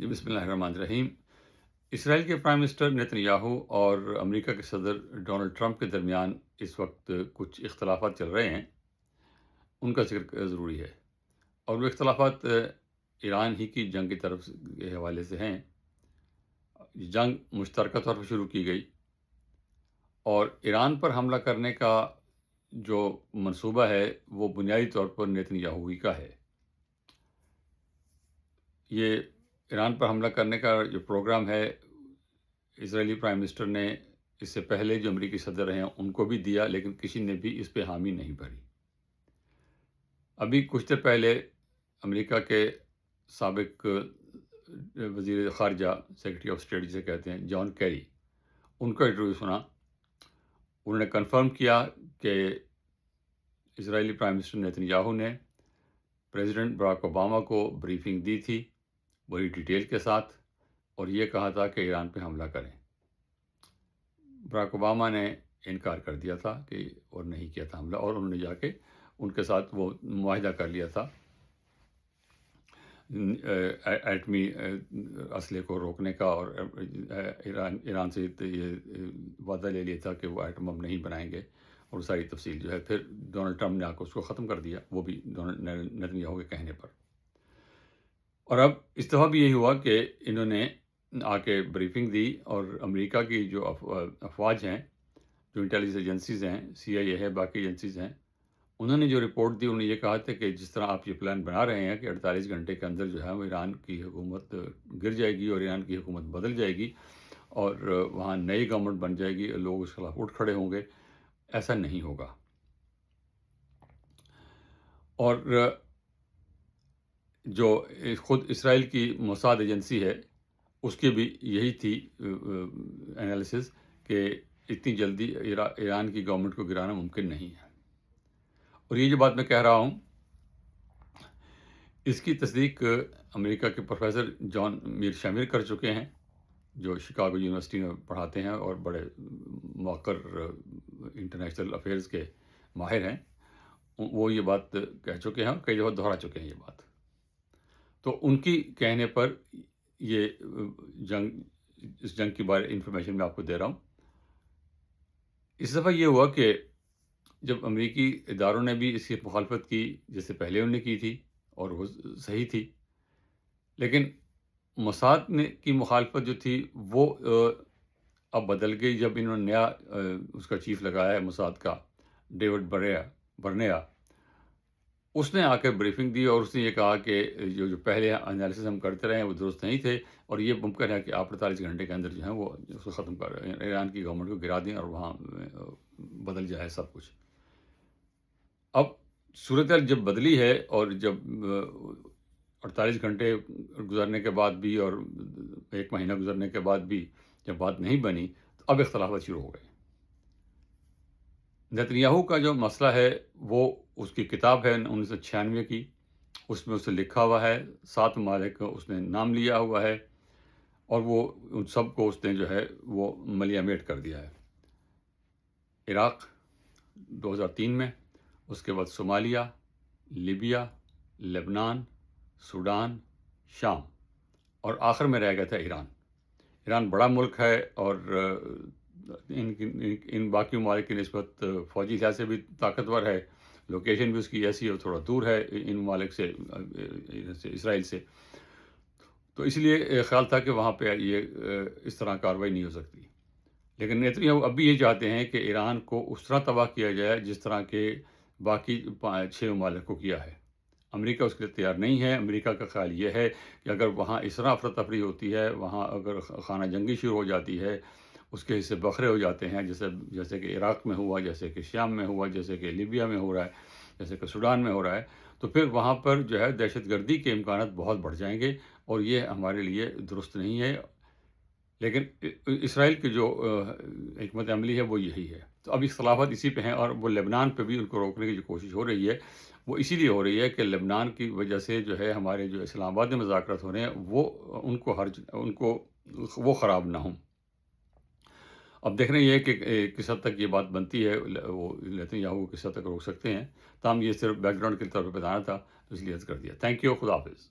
بسم اللہ الرحمن الرحیم۔ اسرائیل کے پرائم منسٹر نیتن یاہو اور امریکہ کے صدر ڈونلڈ ٹرمپ کے درمیان اس وقت کچھ اختلافات چل رہے ہیں، ان کا ذکر ضروری ہے، اور وہ اختلافات ایران ہی کی جنگ کی طرف کے حوالے سے ہیں۔ جنگ مشترکہ طور پر شروع کی گئی اور ایران پر حملہ کرنے کا جو منصوبہ ہے وہ بنیادی طور پر نیتن یاہو ہی کا ہے۔ یہ ایران پر حملہ کرنے کا جو پروگرام ہے، اسرائیلی پرائم منسٹر نے اس سے پہلے جو امریکی صدر ہیں ان کو بھی دیا، لیکن کسی نے بھی اس پہ حامی نہیں بھری۔ ابھی کچھ دیر پہلے امریکہ کے سابق وزیر خارجہ، سیکرٹری آف اسٹیٹ جسے کہتے ہیں، جان کیری، ان کا انٹرویو سنا۔ انہوں نے کنفرم کیا کہ اسرائیلی پرائم منسٹر نیتن یاہو نے پریزیڈنٹ براک اوباما کو بریفنگ دی تھی بڑی ڈیٹیل کے ساتھ، اور یہ کہا تھا کہ ایران پہ حملہ کریں۔ براک اوباما نے انکار کر دیا تھا کہ اور نہیں کیا تھا حملہ، اور انہوں نے جا کے ان کے ساتھ وہ معاہدہ کر لیا تھا ایٹمی اسلحے کو روکنے کا، اور ایران سے یہ وعدہ لے لیا تھا کہ وہ ایٹم بم نہیں بنائیں گے، اور ساری تفصیل جو ہے پھر ڈونلڈ ٹرمپ نے آ کر اس کو ختم کر دیا، وہ بھی نیتن یاہو کے کہنے پر۔ اور اب اس دفعہ بھی یہی ہوا کہ انہوں نے آ کے بریفنگ دی، اور امریکہ کی جو افواج ہیں، جو انٹیلیجنس ایجنسیز ہیں، CIA ہے، باقی ایجنسیز ہیں، انہوں نے جو رپورٹ دی، انہوں نے یہ کہا تھا کہ جس طرح آپ یہ پلان بنا رہے ہیں کہ 48 گھنٹے کے اندر جو ہے وہ ایران کی حکومت گر جائے گی اور ایران کی حکومت بدل جائے گی اور وہاں نئی گورنمنٹ بن جائے گی، لوگ اس کے خلاف اٹھ کھڑے ہوں گے، ایسا نہیں ہوگا۔ اور جو خود اسرائیل کی موساد ایجنسی ہے، اس کی بھی یہی تھی انالیسز کہ اتنی جلدی ایران کی گورنمنٹ کو گرانا ممکن نہیں ہے۔ اور یہ جو بات میں کہہ رہا ہوں، اس کی تصدیق امریکہ کے پروفیسر جان میر شامر کر چکے ہیں، جو شکاگو یونیورسٹی میں پڑھاتے ہیں اور بڑے موقر انٹرنیشنل افیئرز کے ماہر ہیں۔ وہ یہ بات کہہ چکے ہیں اور کئی دفعہ دہرا چکے ہیں یہ بات۔ تو ان کی کہنے پر یہ اس جنگ کے بارے انفارمیشن میں آپ کو دے رہا ہوں۔ اس دفعہ یہ ہوا کہ جب امریکی اداروں نے بھی اس کی مخالفت کی، جس سے پہلے انہوں نے کی تھی اور وہ صحیح تھی، لیکن موساد نے کی مخالفت جو تھی وہ اب بدل گئی جب انہوں نے نیا اس کا چیف لگایا ہے موساد کا، ڈیوڈ برنیا۔ اس نے آ کے بریفنگ دی اور اس نے یہ کہا کہ جو پہلے انالیسس ہم کرتے رہے ہیں وہ درست نہیں تھے، اور یہ ممکن ہے کہ آپ 48 گھنٹے کے اندر جو ہے وہ اس کو ختم کر ایران کی گورنمنٹ کو گرا دیں اور وہاں بدل جائے سب کچھ۔ اب صورتحال جب بدلی ہے اور جب 48 گھنٹے گزرنے کے بعد بھی اور 1 مہینہ گزرنے کے بعد بھی جب بات نہیں بنی، تو اب اختلافات شروع ہو گئے۔ نیتن یاہو کا جو مسئلہ ہے وہ اس کی کتاب ہے 1996 کی، اس میں اسے لکھا ہوا ہے، 7 ممالک کا اس نے نام لیا ہوا ہے، اور وہ ان سب کو اس نے جو ہے وہ ملیامیٹ کر دیا ہے۔ عراق 2003 میں، اس کے بعد صومالیہ، لیبیا، لبنان، سوڈان، شام، اور آخر میں رہ گیا تھا ایران۔ ایران بڑا ملک ہے اور ان باقی ممالک کی نسبت فوجی لحاظ سے بھی طاقتور ہے، لوکیشن بھی اس کی ایسی ہے، تھوڑا دور ہے ان ممالک سے، اسرائیل سے، تو اس لیے خیال تھا کہ وہاں پہ یہ اس طرح کارروائی نہیں ہو سکتی۔ لیکن نیتن یاہو اب بھی یہ چاہتے ہیں کہ ایران کو اس طرح تباہ کیا جائے جس طرح کہ باقی 6 ممالک کو کیا ہے۔ امریکہ اس کے لیے تیار نہیں ہے۔ امریکہ کا خیال یہ ہے کہ اگر وہاں اس طرح افراتفری ہوتی ہے، وہاں اگر خانہ جنگی شروع ہو جاتی ہے، اس کے حصے بکھرے ہو جاتے ہیں، جیسے کہ عراق میں ہوا، جیسے کہ شام میں ہوا، جیسے کہ لیبیا میں ہو رہا ہے، جیسے کہ سوڈان میں ہو رہا ہے، تو پھر وہاں پر جو ہے دہشت گردی کے امکانات بہت بڑھ جائیں گے، اور یہ ہمارے لیے درست نہیں ہے۔ لیکن اسرائیل کی جو حکمت عملی ہے وہ یہی ہے۔ تو اب اختلافات اسی پہ ہیں، اور وہ لبنان پہ بھی ان کو روکنے کی جو کوشش ہو رہی ہے وہ اسی لیے ہو رہی ہے کہ لبنان کی وجہ سے جو ہے ہمارے جو اسلام آباد میں مذاکرات ہو رہے ہیں وہ ان کو وہ خراب نہ ہوں۔ اب دیکھ رہے ہیں یہ کہ کس حد تک یہ بات بنتی ہے، وہ نیتن یاہو کس حد تک روک سکتے ہیں۔ تاہم یہ صرف بیک گراؤنڈ کے طور پہ بتانا تھا، تو اس لیے عرض کر دیا۔ تھینک یو، خدا حافظ۔